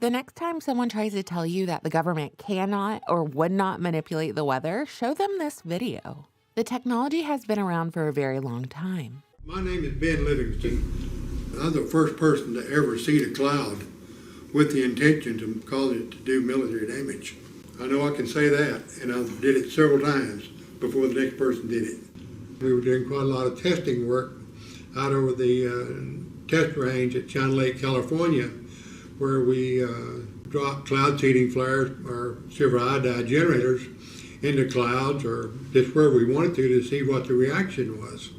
The next time someone tries to tell you that the government cannot or would not manipulate the weather, show them this video. The technology has been around for a very long time. My name is Ben Livingston. I'm the first person to ever seed a cloud with the intention to cause it to do military damage. I know I can say that, and I did it several times before the next person did it. We were doing quite a lot of testing work out over the test range at China Lake, California, where we dropped cloud seeding flares or silver iodide generators into clouds or just where we wanted to see what the reaction was.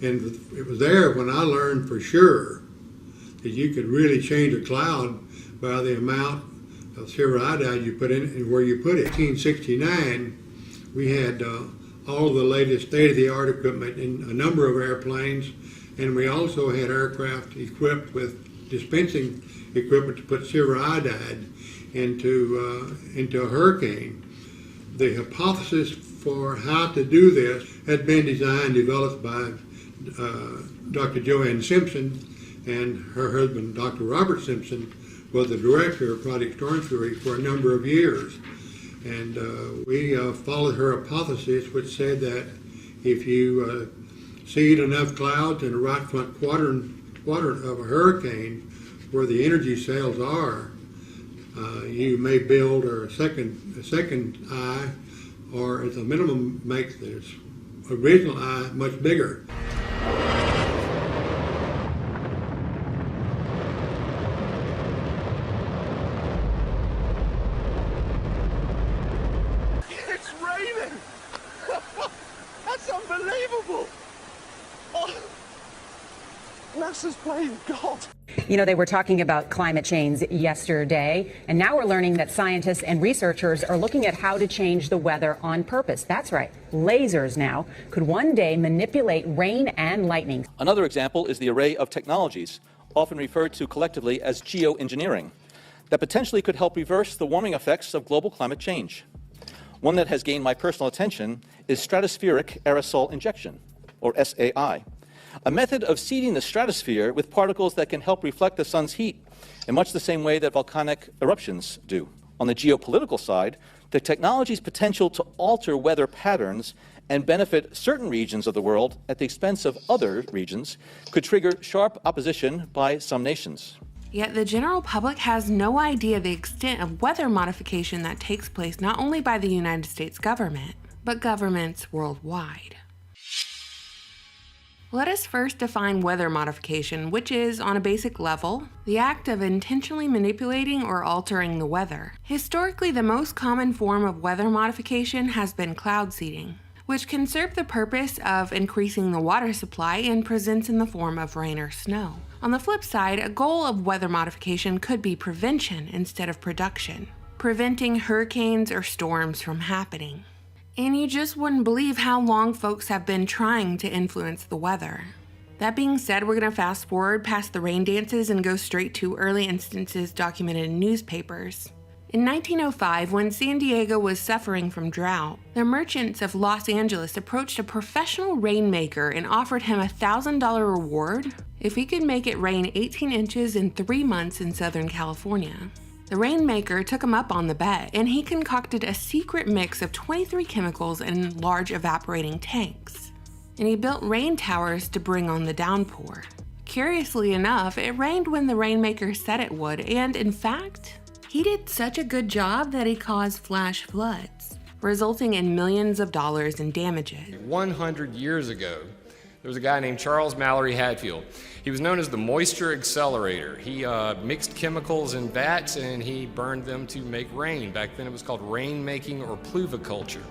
And it was there when I learned for sure that you could really change a cloud by the amount of silver iodide you put in it and where you put it. In 1969, we had all the latest state-of-the-art equipment in a number of airplanes, and we also had aircraft equipped with dispensing equipment to put silver iodide into a hurricane. The hypothesis for how to do this had been developed by Dr. Joanne Simpson, and her husband, Dr. Robert Simpson, was the director of Project Storm Fury for a number of years. And we followed her hypothesis, which said that if you seed enough clouds in the right front quadrant of a hurricane where the energy cells are, you may build a second eye, or at the minimum make this original eye much bigger. It's raining! That's unbelievable! Oh, NASA's playing God. You know, they were talking about climate change yesterday, and now we're learning that scientists and researchers are looking at how to change the weather on purpose. That's right. Lasers now could one day manipulate rain and lightning. Another example is the array of technologies, often referred to collectively as geoengineering, that potentially could help reverse the warming effects of global climate change. One that has gained my personal attention is stratospheric aerosol injection, or SAI. A method of seeding the stratosphere with particles that can help reflect the sun's heat in much the same way that volcanic eruptions do. On the geopolitical side, the technology's potential to alter weather patterns and benefit certain regions of the world at the expense of other regions could trigger sharp opposition by some nations. Yet the general public has no idea the extent of weather modification that takes place not only by the United States government, but governments worldwide. Let us first define weather modification, which is, on a basic level, the act of intentionally manipulating or altering the weather. Historically, the most common form of weather modification has been cloud seeding, which can serve the purpose of increasing the water supply and presents in the form of rain or snow. On the flip side, a goal of weather modification could be prevention instead of production, preventing hurricanes or storms from happening. And you just wouldn't believe how long folks have been trying to influence the weather. That being said, we're going to fast forward past the rain dances and go straight to early instances documented in newspapers. In 1905, when San Diego was suffering from drought, the merchants of Los Angeles approached a professional rainmaker and offered him a $1,000 reward if he could make it rain 18 inches in 3 months in Southern California. The rainmaker took him up on the bet, and he concocted a secret mix of 23 chemicals in large evaporating tanks. And he built rain towers to bring on the downpour. Curiously enough, it rained when the rainmaker said it would, and in fact, he did such a good job that he caused flash floods, resulting in millions of dollars in damages. 100 years ago, there was a guy named Charles Mallory Hadfield. He was known as the moisture accelerator. He mixed chemicals in vats and he burned them to make rain. Back then it was called rainmaking or pluviculture.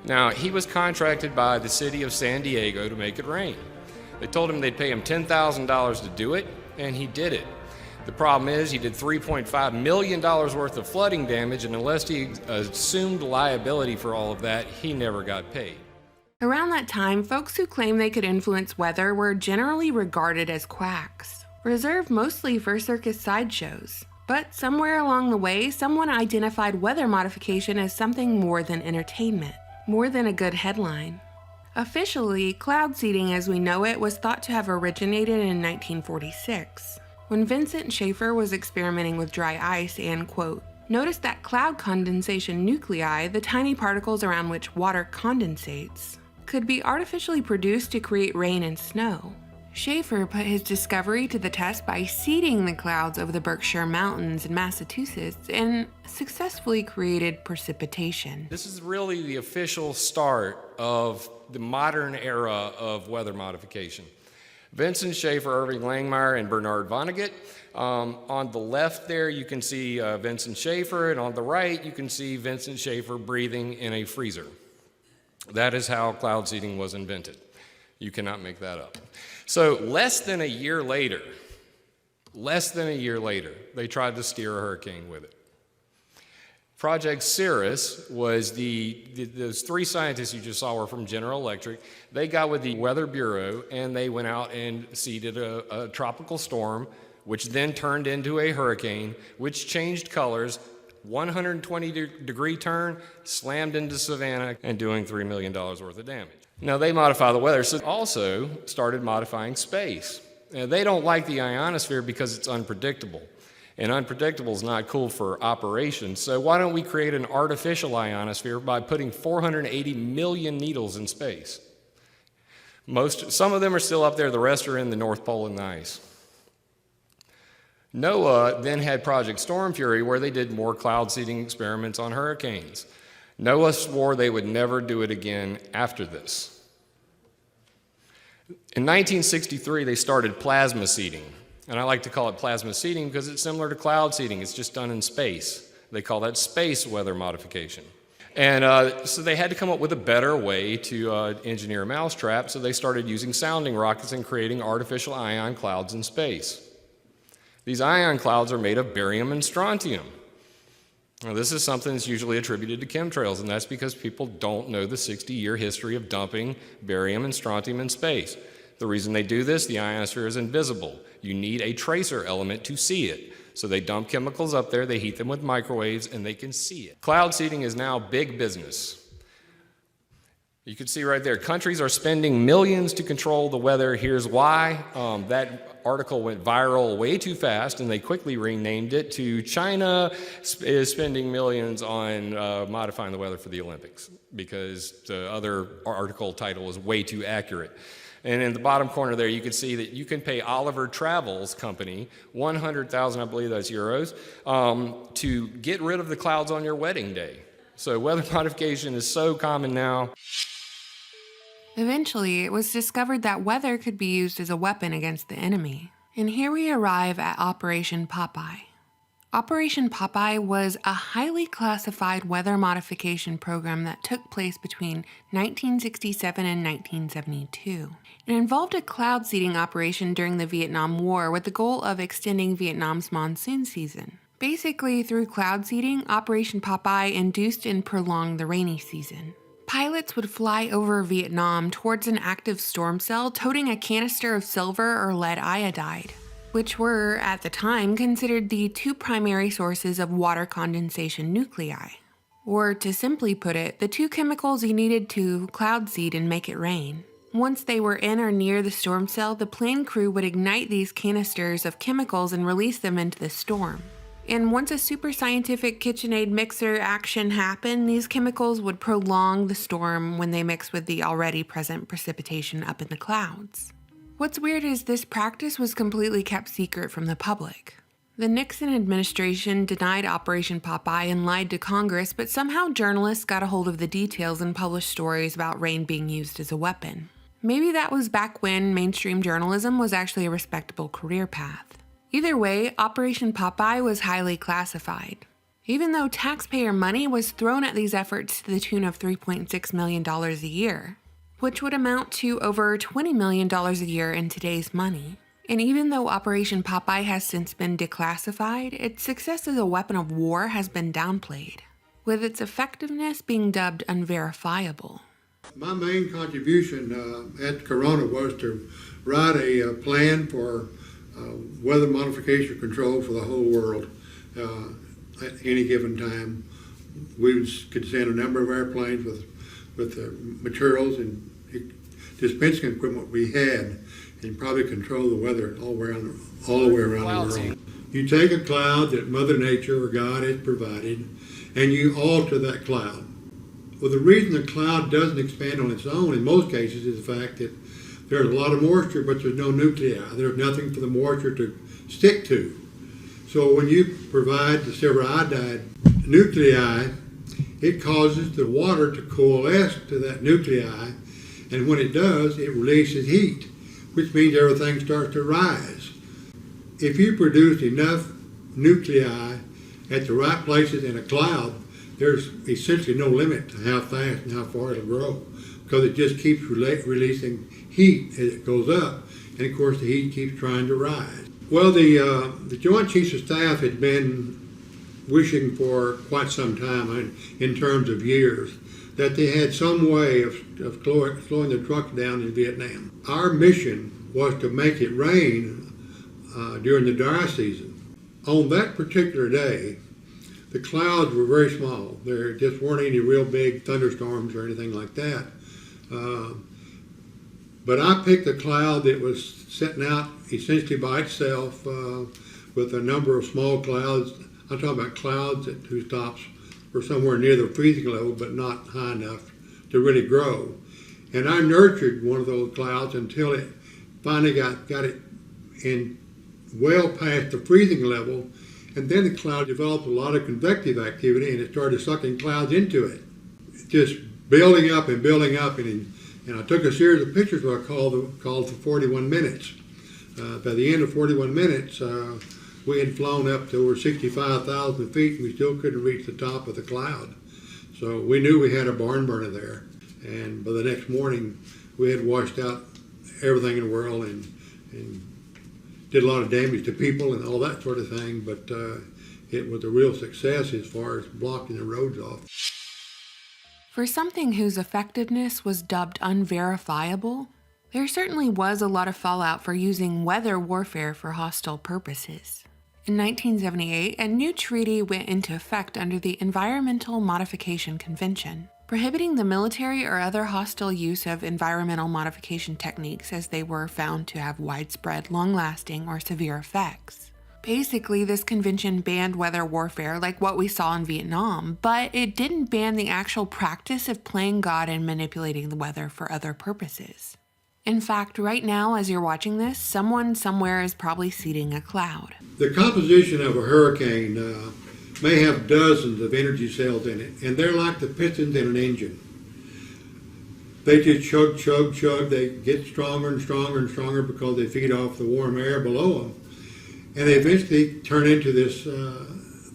Now, he was contracted by the city of San Diego to make it rain. They told him they'd pay him $10,000 to do it, and he did it. The problem is he did $3.5 million worth of flooding damage, and unless he assumed liability for all of that, he never got paid. Around that time, folks who claimed they could influence weather were generally regarded as quacks, reserved mostly for circus sideshows. But somewhere along the way, someone identified weather modification as something more than entertainment, more than a good headline. Officially, cloud seeding as we know it was thought to have originated in 1946. when Vincent Schaefer was experimenting with dry ice and, quote, noticed that cloud condensation nuclei, the tiny particles around which water condensates, could be artificially produced to create rain and snow. Schaefer put his discovery to the test by seeding the clouds over the Berkshire Mountains in Massachusetts and successfully created precipitation. This is really the official start of the modern era of weather modification. Vincent Schaefer, Irving Langmuir, and Bernard Vonnegut. On the left there, you can see Vincent Schaefer, and on the right, you can see Vincent Schaefer breathing in a freezer. That is how cloud seeding was invented. You cannot make that up. So less than a year later, they tried to steer a hurricane with it. Project Cirrus was those three scientists you just saw were from General Electric. They got with the Weather Bureau and they went out and seeded a tropical storm, which then turned into a hurricane, which changed colors, 120-degree turn, slammed into Savannah, and doing $3 million worth of damage. Now, they modify the weather, so also started modifying space. Now, they don't like the ionosphere because it's unpredictable, and unpredictable is not cool for operations, so why don't we create an artificial ionosphere by putting 480 million needles in space? Some of them are still up there, the rest are in the North Pole in the ice. NOAA then had Project Storm Fury, where they did more cloud seeding experiments on hurricanes. NOAA swore they would never do it again after this. In 1963, they started plasma seeding. And I like to call it plasma seeding because it's similar to cloud seeding. It's just done in space. They call that space weather modification. And so they had to come up with a better way to engineer a mousetrap, so they started using sounding rockets and creating artificial ion clouds in space. These ion clouds are made of barium and strontium. Now, this is something that's usually attributed to chemtrails, and that's because people don't know the 60-year history of dumping barium and strontium in space. The reason they do this, the ionosphere is invisible. You need a tracer element to see it. So they dump chemicals up there, they heat them with microwaves, and they can see it. Cloud seeding is now big business. You can see right there, countries are spending millions to control the weather. Here's why. That article went viral way too fast, and they quickly renamed it to China is spending millions on modifying the weather for the Olympics, because the other article title was way too accurate. And in the bottom corner there, you can see that you can pay Oliver Travels Company 100,000, I believe that's euros, to get rid of the clouds on your wedding day. So weather modification is so common now. Eventually, it was discovered that weather could be used as a weapon against the enemy. And here we arrive at Operation Popeye. Operation Popeye was a highly classified weather modification program that took place between 1967 and 1972. It involved a cloud seeding operation during the Vietnam War with the goal of extending Vietnam's monsoon season. Basically, through cloud seeding, Operation Popeye induced and prolonged the rainy season. Pilots would fly over Vietnam towards an active storm cell toting a canister of silver or lead iodide, which were, at the time, considered the two primary sources of water condensation nuclei. Or, to simply put it, the two chemicals you needed to cloud seed and make it rain. Once they were in or near the storm cell, the plane crew would ignite these canisters of chemicals and release them into the storm. And once a super scientific KitchenAid mixer action happened, these chemicals would prolong the storm when they mixed with the already present precipitation up in the clouds. What's weird is this practice was completely kept secret from the public. The Nixon administration denied Operation Popeye and lied to Congress, but somehow journalists got a hold of the details and published stories about rain being used as a weapon. Maybe that was back when mainstream journalism was actually a respectable career path. Either way, Operation Popeye was highly classified. Even though taxpayer money was thrown at these efforts to the tune of $3.6 million a year, which would amount to over $20 million a year in today's money. And even though Operation Popeye has since been declassified, its success as a weapon of war has been downplayed, with its effectiveness being dubbed unverifiable. My main contribution at Corona was to write a plan for weather modification control for the whole world at any given time. We could send a number of airplanes with the materials and dispensing equipment we had, and probably control the weather all the way around Clouds. the world. You take a cloud that Mother Nature or God has provided, and you alter that cloud. Well, the reason the cloud doesn't expand on its own in most cases is the fact that there's a lot of moisture, but there's no nuclei. There's nothing for the moisture to stick to. So when you provide the silver iodide nuclei, it causes the water to coalesce to that nuclei, and when it does, it releases heat, which means everything starts to rise. If you produce enough nuclei at the right places in a cloud, there's essentially no limit to how fast and how far it'll grow, because it just keeps releasing heat as it goes up, and of course the heat keeps trying to rise. Well, the Joint Chiefs of Staff had been wishing for quite some time, in terms of years, that they had some way of slowing the trucks down in Vietnam. Our mission was to make it rain during the dry season. On that particular day, the clouds were very small. There just weren't any real big thunderstorms or anything like that. But I picked a cloud that was sitting out essentially by itself with a number of small clouds. I'm talking about clouds whose tops were somewhere near the freezing level, but not high enough to really grow. And I nurtured one of those clouds until it finally got it in well past the freezing level, and then the cloud developed a lot of convective activity, and it started sucking clouds into it, just building up and building up. And I took a series of pictures what I called for 41 minutes. By the end of 41 minutes, we had flown up to over 65,000 feet, and we still couldn't reach the top of the cloud. So we knew we had a barn burner there. And by the next morning, we had washed out everything in the world and did a lot of damage to people and all that sort of thing. But it was a real success as far as blocking the roads off. For something whose effectiveness was dubbed unverifiable, there certainly was a lot of fallout for using weather warfare for hostile purposes. In 1978, a new treaty went into effect under the Environmental Modification Convention, prohibiting the military or other hostile use of environmental modification techniques as they were found to have widespread, long-lasting, or severe effects. Basically, this convention banned weather warfare like what we saw in Vietnam, but it didn't ban the actual practice of playing God and manipulating the weather for other purposes. In fact, right now, as you're watching this, someone somewhere is probably seeding a cloud. The composition of a hurricane may have dozens of energy cells in it, and they're like the pistons in an engine. They just chug, chug, chug. They get stronger and stronger and stronger because they feed off the warm air below them. And they eventually turn into this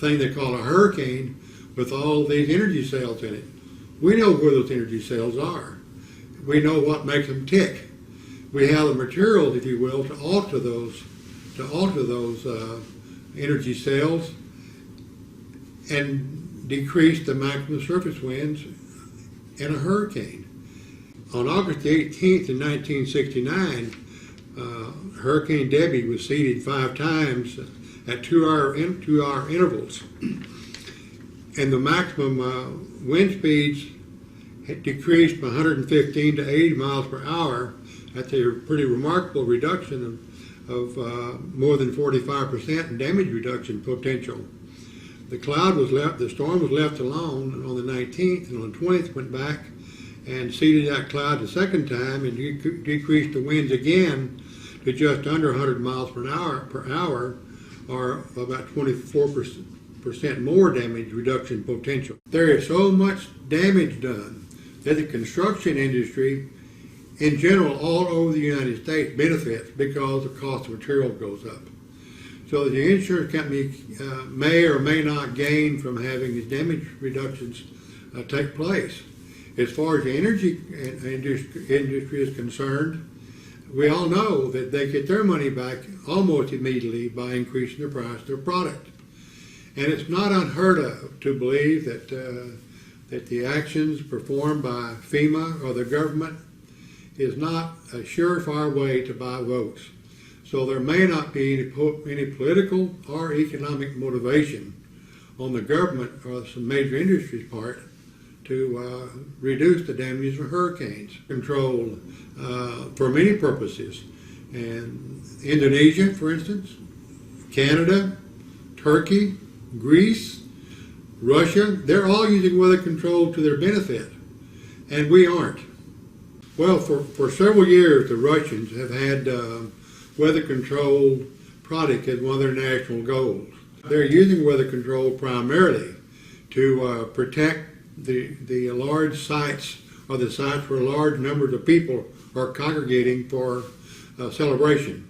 thing they call a hurricane with all these energy cells in it. We know where those energy cells are. We know what makes them tick. We have the materials, if you will, to alter those energy cells and decrease the maximum surface winds in a hurricane. On August 18th in 1969, Hurricane Debbie was seeded 5 times at 2-hour intervals, and the maximum wind speeds had decreased by 115 to 80 miles per hour. That's a pretty remarkable reduction of more than 45% in damage reduction potential. The storm was left alone on the 19th, and on the 20th went back and seeded that cloud the second time and decreased the winds again to just under 100 miles per hour, or about 24% more damage reduction potential. There is so much damage done that the construction industry in general all over the United States benefits because the cost of material goes up. So the insurance company may or may not gain from having these damage reductions take place. As far as the energy industry is concerned, we all know that they get their money back almost immediately by increasing the price of their product. And it's not unheard of to believe that the actions performed by FEMA or the government is not a surefire way to buy votes. So there may not be any political or economic motivation on the government or some major industry's part to reduce the damages of hurricanes. Control for many purposes. And Indonesia, for instance, Canada, Turkey, Greece, Russia, they're all using weather control to their benefit, and we aren't. Well, for several years, the Russians have had weather control product as one of their national goals. They're using weather control primarily to protect the large sites, or the sites where large numbers of people are congregating for celebration.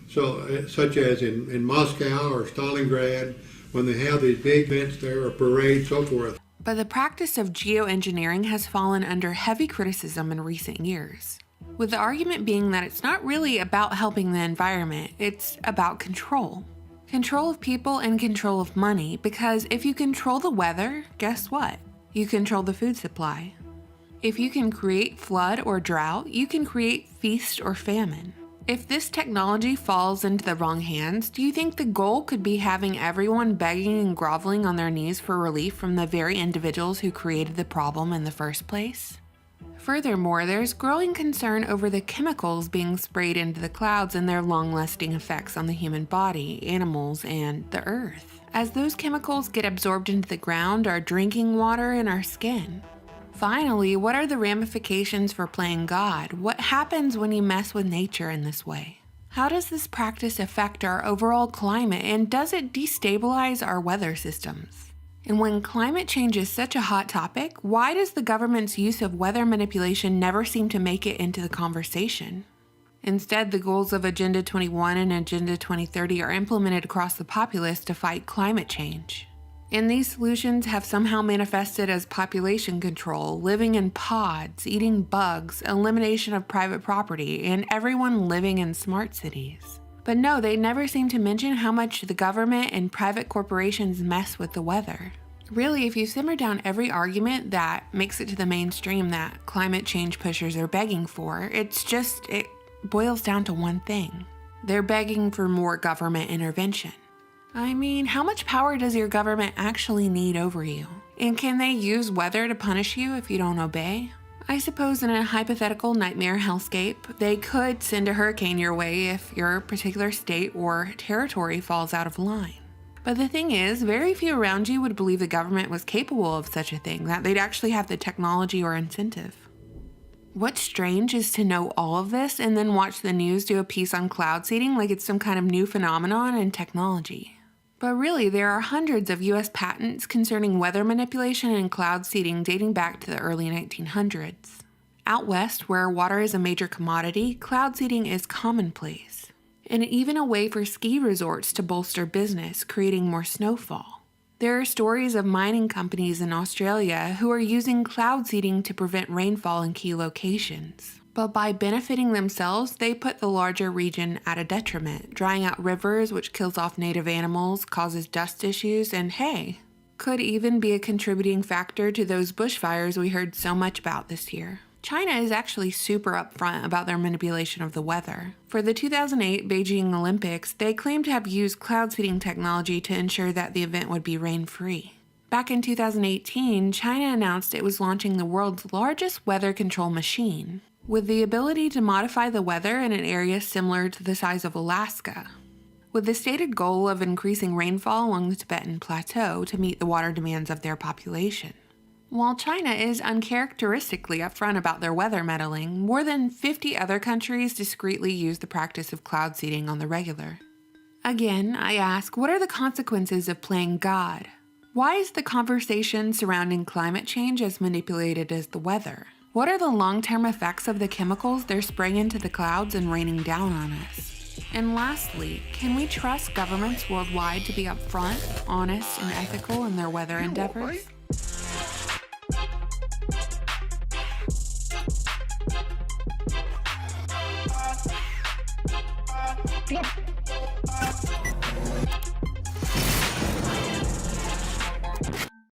So, such as in Moscow or Stalingrad, when they have these big events there, or parades, so forth. But the practice of geoengineering has fallen under heavy criticism in recent years, with the argument being that it's not really about helping the environment, it's about control. Control of people and control of money, because if you control the weather, guess what? You control the food supply. If you can create flood or drought, you can create feast or famine. If this technology falls into the wrong hands, do you think the goal could be having everyone begging and groveling on their knees for relief from the very individuals who created the problem in the first place? Furthermore, there's growing concern over the chemicals being sprayed into the clouds and their long-lasting effects on the human body, animals, and the earth, as those chemicals get absorbed into the ground, our drinking water, and our skin. Finally, what are the ramifications for playing God? What happens when you mess with nature in this way? How does this practice affect our overall climate, and does it destabilize our weather systems? And when climate change is such a hot topic, why does the government's use of weather manipulation never seem to make it into the conversation? Instead, the goals of Agenda 21 and Agenda 2030 are implemented across the populace to fight climate change. And these solutions have somehow manifested as population control, living in pods, eating bugs, elimination of private property, and everyone living in smart cities. But no, they never seem to mention how much the government and private corporations mess with the weather. Really, if you simmer down every argument that makes it to the mainstream that climate change pushers are begging for, it boils down to one thing. They're begging for more government intervention. I mean, how much power does your government actually need over you? And can they use weather to punish you if you don't obey? I suppose in a hypothetical nightmare hellscape, they could send a hurricane your way if your particular state or territory falls out of line. But the thing is, very few around you would believe the government was capable of such a thing, that they'd actually have the technology or incentive. What's strange is to know all of this and then watch the news do a piece on cloud seeding like it's some kind of new phenomenon in technology. But really, there are hundreds of US patents concerning weather manipulation and cloud seeding dating back to the early 1900s. Out west, where water is a major commodity, cloud seeding is commonplace, and even a way for ski resorts to bolster business, creating more snowfall. There are stories of mining companies in Australia who are using cloud seeding to prevent rainfall in key locations. But by benefiting themselves, they put the larger region at a detriment, drying out rivers, which kills off native animals, causes dust issues, and hey, could even be a contributing factor to those bushfires we heard so much about this year. China is actually super upfront about their manipulation of the weather. For the 2008 Beijing Olympics, they claimed to have used cloud seeding technology to ensure that the event would be rain-free. Back in 2018, China announced it was launching the world's largest weather control machine, with the ability to modify the weather in an area similar to the size of Alaska, with the stated goal of increasing rainfall along the Tibetan Plateau to meet the water demands of their population. While China is uncharacteristically upfront about their weather meddling, more than 50 other countries discreetly use the practice of cloud seeding on the regular. Again, I ask, what are the consequences of playing God? Why is the conversation surrounding climate change as manipulated as the weather? What are the long-term effects of the chemicals they're spraying into the clouds and raining down on us? And lastly, can we trust governments worldwide to be upfront, honest, and ethical in their weather endeavors?